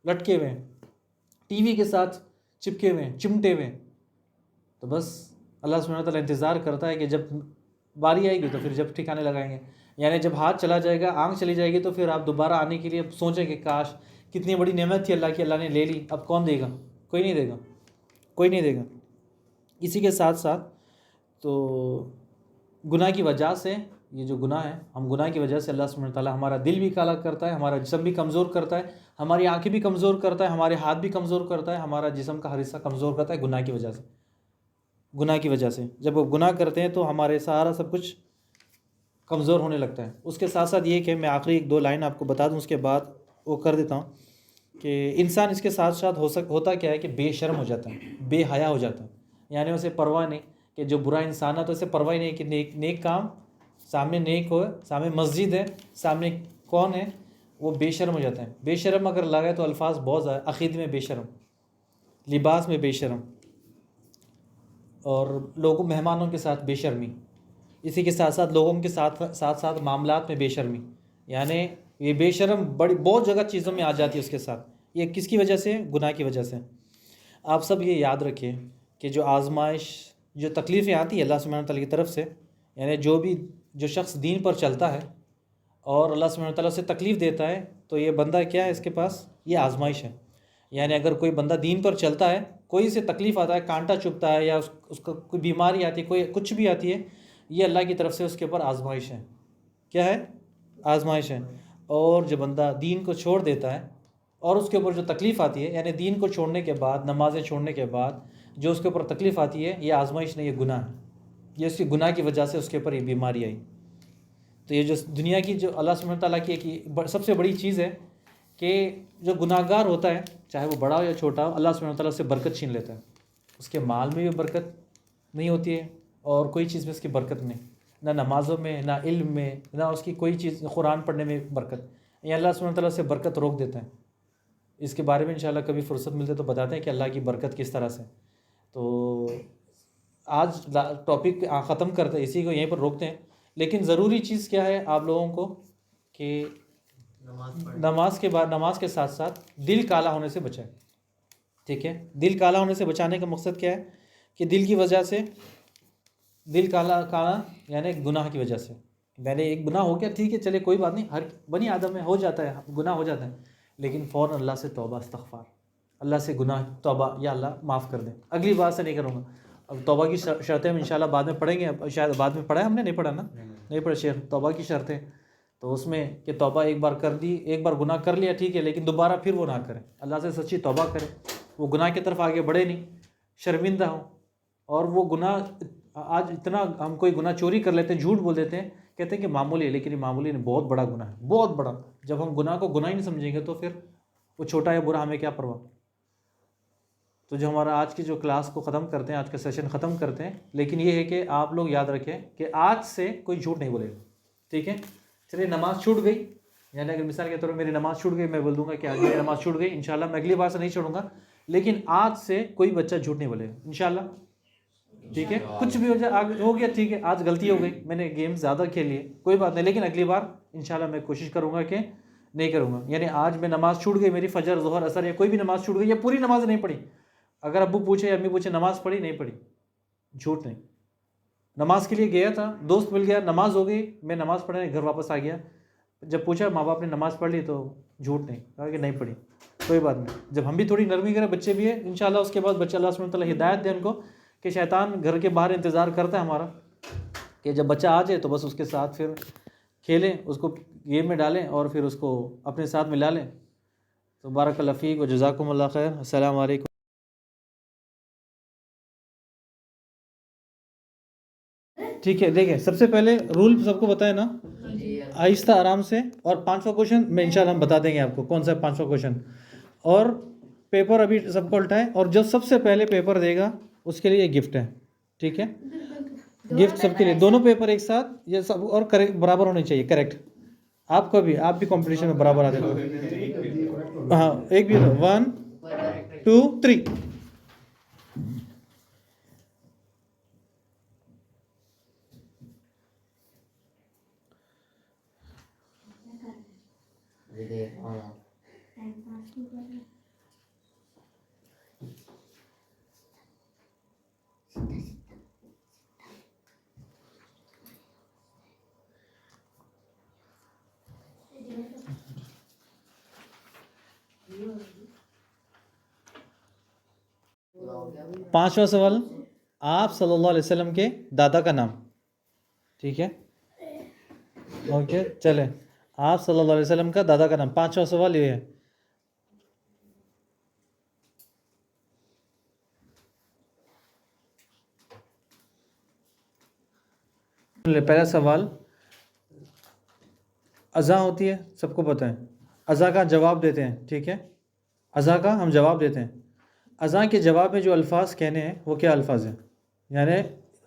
لٹکے ہوئے ہیں، ٹی وی کے ساتھ چپکے ہوئے ہیں، چمٹے ہوئے ہیں. تو بس اللہ سبحانہ وتعالیٰ انتظار کرتا ہے کہ جب باری آئے گی تو پھر جب ٹھکانے لگائیں گے. یعنی جب ہاتھ چلا جائے گا، آنکھ چلی جائے گی، تو پھر آپ دوبارہ آنے کے لیے سوچیں کہ کاش کتنی بڑی نعمت تھی اللہ کی، اللہ نے لے لی، اب کون دے گا؟ کوئی نہیں دے گا، کوئی نہیں دے گا. اسی کے ساتھ ساتھ تو گناہ کی وجہ سے، یہ جو گناہ ہے، ہم گناہ کی وجہ سے اللہ سبحانہ وتعالیٰ ہمارا دل بھی کالا کرتا ہے، ہمارا جسم بھی کمزور کرتا ہے، ہماری آنکھیں بھی کمزور کرتا ہے، ہمارے ہاتھ بھی کمزور کرتا ہے، ہمارا جسم کا ہر حصہ کمزور کرتا ہے گناہ کی وجہ سے. گناہ کی وجہ سے جب وہ گناہ کرتے ہیں تو ہمارے سارا سب کچھ کمزور ہونے لگتا ہے. اس کے ساتھ ساتھ یہ کہ میں آخری 1-2 لائن آپ کو بتا دوں، اس کے بعد وہ کر دیتا ہوں کہ انسان اس کے ساتھ ساتھ ہوتا کیا ہے کہ بے شرم ہو جاتا ہے، بے حیا ہو جاتا ہے. یعنی اسے پرواہ نہیں کہ جو برا انسان ہے تو اسے پرواہ نہیں کہ نیک کام سامنے نیک ہو، سامنے مسجد ہے، سامنے کون ہے، وہ بے شرم ہو جاتا ہے. بے شرم اگر لگائے تو الفاظ بہت زیادہ، عقید میں بے شرم، لباس میں بے شرم، اور لوگوں مہمانوں کے ساتھ بے شرمی. اسی کے ساتھ ساتھ لوگوں کے ساتھ معاملات میں بے شرمی. یعنی یہ بے شرم بہت جگہ چیزوں میں آ جاتی ہے اس کے ساتھ. یہ کس کی وجہ سے؟ گناہ کی وجہ سے. آپ سب یہ یاد رکھیں کہ جو آزمائش، جو تکلیفیں آتی ہیں اللہ سبحانہ وتعالیٰ کی طرف سے، یعنی جو شخص دین پر چلتا ہے اور اللہ سبحانہ وتعالیٰ سے تکلیف دیتا ہے، تو یہ بندہ کیا ہے، اس کے پاس یہ آزمائش ہے. یعنی اگر کوئی بندہ دین پر چلتا ہے، کوئی سے تکلیف آتا ہے، کانٹا چبھتا ہے، یا اس کو کوئی بیماری آتی ہے، کوئی کچھ بھی آتی ہے، یہ اللہ کی طرف سے اس کے اوپر آزمائش ہے. کیا ہے؟ آزمائش ہے. اور جو بندہ دین کو چھوڑ دیتا ہے اور اس کے اوپر جو تکلیف آتی ہے، یعنی دین کو چھوڑنے کے بعد، نمازیں چھوڑنے کے بعد جو اس کے اوپر تکلیف آتی ہے، یہ آزمائش نہیں، یہ گناہ ہے. یہ اس کی گناہ کی وجہ سے اس کے اوپر یہ بیماری آئی. تو یہ جو دنیا کی جو اللہ سبحانہ تعالیٰ کی ایک سب سے بڑی چیز ہے کہ جو گناہ گار ہوتا ہے، چاہے وہ بڑا ہو یا چھوٹا ہو، اللہ سبحانہ تعالیٰ سے برکت چھین لیتا ہے. اس کے مال میں بھی برکت نہیں ہوتی ہے، اور کوئی چیز میں اس کی برکت نہیں، نہ نمازوں میں، نہ علم میں، نہ اس کی کوئی چیز قرآن پڑھنے میں برکت. یہ اللہ سبحانہ تعالیٰ سے برکت روک دیتا ہے. اس کے بارے میں انشاءاللہ کبھی فرصت ملتے تو بتاتے ہیں کہ اللہ کی برکت کس طرح سے. تو آج ٹاپک ختم کرتے ہیں، اسی کو یہیں پر روکتے ہیں. لیکن ضروری چیز کیا ہے آپ لوگوں کو کہ نماز کے بعد، نماز کے ساتھ ساتھ دل کالا ہونے سے بچائیں. ٹھیک ہے؟ دل کالا ہونے سے بچانے کا مقصد کیا ہے کہ دل کی وجہ سے، دل کالا یعنی گناہ کی وجہ سے. میں نے ایک گناہ ہو گیا، ٹھیک ہے چلے کوئی بات نہیں، ہر بنی آدم میں ہو جاتا ہے، گناہ ہو جاتا ہے، لیکن فوراً اللہ سے توبہ استغفار، اللہ سے گناہ توبہ، یا اللہ معاف کر دیں، اگلی بار سے نہیں کروں گا. اب توبہ کی شرطیں ہم انشاءاللہ بعد میں پڑھیں گے. شاید بعد میں پڑھا ہے ہم نے، نہیں پڑھا نا، نہیں پڑھا شیخ. توبہ کی شرطیں تو اس میں کہ توبہ ایک بار کر دی، ایک بار گناہ کر لیا ٹھیک ہے، لیکن دوبارہ پھر وہ نہ کریں، اللہ سے سچی توبہ کریں، وہ گناہ کی طرف آگے بڑھے نہیں، شرمندہ ہوں. اور وہ گناہ آج اتنا، ہم کوئی گناہ چوری کر لیتے ہیں، جھوٹ بول دیتے ہیں، کہتے ہیں کہ معمولی ہے، لیکن یہ معمولی نہیں، بہت بڑا گناہ ہے، بہت بڑا. جب ہم گناہ کو گناہ ہی نہیں سمجھیں گے تو پھر وہ چھوٹا یا برا ہمیں کیا پرواہ. تو جو ہمارا آج کی جو کلاس کو ختم کرتے ہیں, آج کا سیشن ختم کرتے ہیں, لیکن یہ ہے کہ آپ لوگ یاد رکھیں کہ آج سے کوئی جھوٹ نہیں بولے گا, ٹھیک ہے. چلیے نماز چھوٹ گئی, یعنی اگر مثال کے طور پر میری نماز چھوٹ گئی, میں بول دوں گا کہ آج میری نماز چھوٹ گئی, انشاءاللہ میں اگلی بار سے نہیں چھوڑوں گا, لیکن آج سے کوئی بچہ جھوٹ نہیں بولے گا انشاءاللہ, ٹھیک ہے. کچھ بھی ہو جائے, آج ہو گیا ٹھیک ہے, آج غلطی ہو گئی, میں نے گیم زیادہ کھیل لیے, کوئی بات نہیں, لیکن اگلی بار انشاءاللہ میں کوشش کروں گا کہ نہیں کروں گا. یعنی آج میں نماز چھوٹ گئی, میری فجر ظہر عصر یا کوئی بھی نماز چھوٹ گئی یا پوری نماز نہیں پڑھی, اگر ابو پوچھے یا امی پوچھے نماز پڑھی نہیں پڑھی, جھوٹ نہیں. نماز کے لیے گیا تھا, دوست مل گیا, نماز ہو گئی, میں نماز پڑھنے گھر واپس آ گیا, جب پوچھا ماں باپ نے نماز پڑھ لی تو جھوٹ نہیں, کہا کہ نہیں پڑھی, کوئی بات نہیں. جب ہم بھی تھوڑی نرمی کریں, بچے بھی ہیں انشاءاللہ, اس کے بعد بچہ اللہ سبحانہ وتعالیٰ ہدایت دے ان کو, کہ شیطان گھر کے باہر انتظار کرتا ہے ہمارا, کہ جب بچہ آ جائے تو بس اس کے ساتھ پھر کھیلیں, اس کو گیم میں ڈالیں اور پھر اس کو اپنے ساتھ ملا لیں. تو بارک اللہ فیک و جزاکم اللہ خیر. السلام علیکم. ٹھیک ہے, دیکھیں سب سے پہلے رول سب کو بتائے نا, آہستہ آرام سے, اور 5واں کوشچن میں انشاءاللہ ہم بتا دیں گے آپ کو کون سا 5واں کوشچن, اور پیپر ابھی سب کو الٹائیں, اور جو سب سے پہلے پیپر دے گا اس کے لیے گفٹ ہے, ٹھیک ہے. گفٹ سب کے لیے, دونوں پیپر ایک ساتھ, یہ سب اور برابر ہونے چاہیے, کریکٹ. آپ کو بھی, آپ بھی کمپٹیشن میں برابر آتے ہو. ہاں ایک بھی 1 2 3. پانچواں سوال, آپ صلی اللہ علیہ وسلم کے دادا کا نام, ٹھیک ہے. اوکے چلیں, آپ صلی اللہ علیہ وسلم کا دادا کا نام, پانچواں سوال یہ ہے. پہلا سوال, اذان ہوتی ہے, سب کو پتہ ہے, اذان کا جواب دیتے ہیں, ٹھیک ہے, اذان کا ہم جواب دیتے ہیں. اذان کے جواب میں جو الفاظ کہنے ہیں وہ کیا الفاظ ہیں؟ یعنی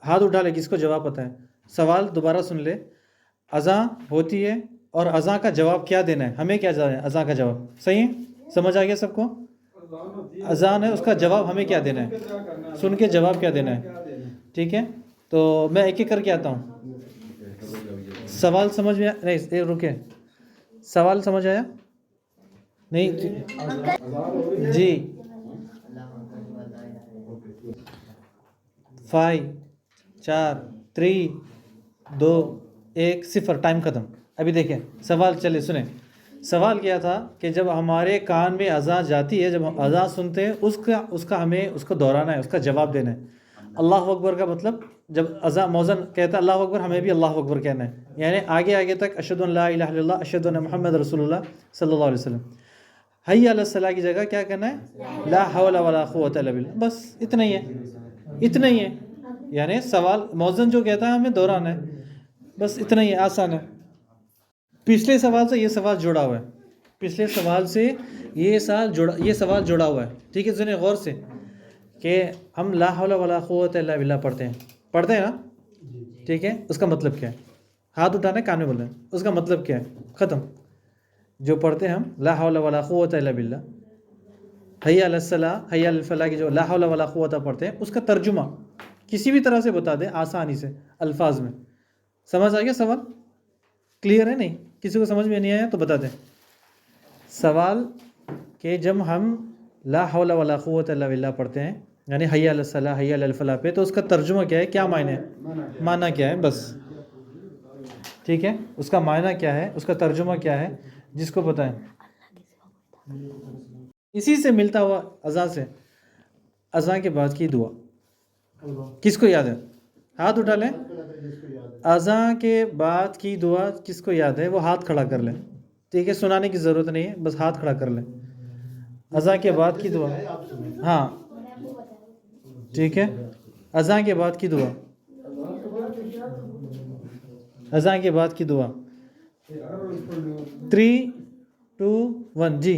ہاتھ اٹھا لے جس کو جواب پتہ ہے. سوال دوبارہ سن لے, اذان ہوتی ہے اور اذان کا جواب کیا دینا ہے, ہمیں کیا جانا ہے اذان کا جواب, صحیح ہے, سمجھ آ گیا سب کو؟ اذان ہے, اس کا جواب ہمیں کیا دینا ہے, سن کے جواب کیا دینا ہے, ٹھیک ہے. تو میں ایک ایک کر کے آتا ہوں. سوال سمجھ میں نہیں, رکے, سوال سمجھ آیا نہیں جی؟ 5 4 3 2 1 0, ٹائم ختم. ابھی دیکھیں سوال, چلے سنیں. سوال کیا تھا کہ جب ہمارے کان میں اذان جاتی ہے, جب ہم اذان سنتے ہیں, اس کا ہمیں اس کو دہرانا ہے, اس کا جواب دینا ہے. اللہ اکبر کا مطلب, جب اذان مؤذن کہتا ہے اللہ اکبر, ہمیں بھی اللہ اکبر کہنا ہے, یعنی آگے آگے تک اشہد ان لا الہ الا اللہ اشہد ان محمد رسول اللہ صلی اللہ علیہ وسلم. حی علی الصلاۃ کی جگہ کیا کرنا ہے, لا حول ولا قوۃ الا باللہ, بس اتنا ہی ہے, اتنا ہی ہے. یعنی سوال مؤذن جو کہتا ہے ہمیں دہرانا ہے, بس اتنا ہی ہے, آسان ہے. پچھلے سوال سے یہ سوال جڑا ہوا ہے, پچھلے سوال سے یہ سوال جڑا ہوا ہے, ٹھیک ہے. سنیں غور سے کہ ہم لا حول ولا قوۃ الا باللہ پڑھتے ہیں نا, ٹھیک ہے. اس کا مطلب کیا ہے؟ ہاتھ اٹھانا ہے, کان میں بولنا ہے, اس کا مطلب کیا ہے, ختم. جو پڑھتے ہیں ہم لا حول ولا قوۃ الا باللہ, حی علی الصلاۃ حی علی الفلاح کی جو لا حول ولا قوۃ پڑھتے ہیں, اس کا ترجمہ کسی بھی طرح سے بتا دیں آسانی سے الفاظ میں. سمجھ آ گیا سوال؟ کلیئر ہے؟ نہیں کسی کو سمجھ میں نہیں آیا تو بتا دیں. سوال کہ جب ہم لا حول ولا قوۃ الا باللہ پڑھتے ہیں, یعنی حی علی الصلاۃ حی علی الفلاح پہ, تو اس کا ترجمہ کیا ہے, کیا معنی ہے, معنی کیا ہے, بس ٹھیک ہے. اس کا معنی کیا ہے, اس کا ترجمہ کیا ہے, جس کو پتہ ہے. اسی سے ملتا ہوا اذان سے, اذان کے بعد کی دعا کس کو یاد ہے, ہاتھ اٹھا لیں. اذان کے بعد کی دعا کس کو یاد ہے, وہ ہاتھ کھڑا کر لیں, ٹھیک ہے. سنانے کی ضرورت نہیں ہے, بس ہاتھ کھڑا کر لیں. اذان کے بعد کی دعا, ہاں ٹھیک ہے. اذان کے بعد کی دعا, اذان کے بعد کی دعا 3 2 1 جی.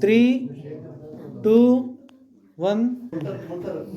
3 2 1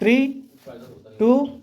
3 2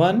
1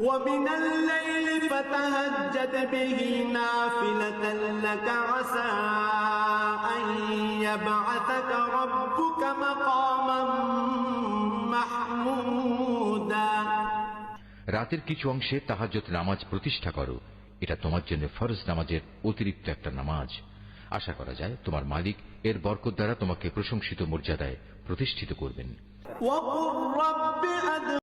ومن الليل فتهجد به نافلة لك عسى أن يبعثك ربك مقاما محمودا রাতের কিছু অংশে তাহাজ্জুদ নামাজ প্রতিষ্ঠা করো এটা তোমার জন্য ফরজ নামাজের অতিরিক্ত একটা নামাজ আশা করা যায় তোমার মালিক এর বরকত দ্বারা তোমাকে প্রশংসিত মর্যাদায় প্রতিষ্ঠিত করবেন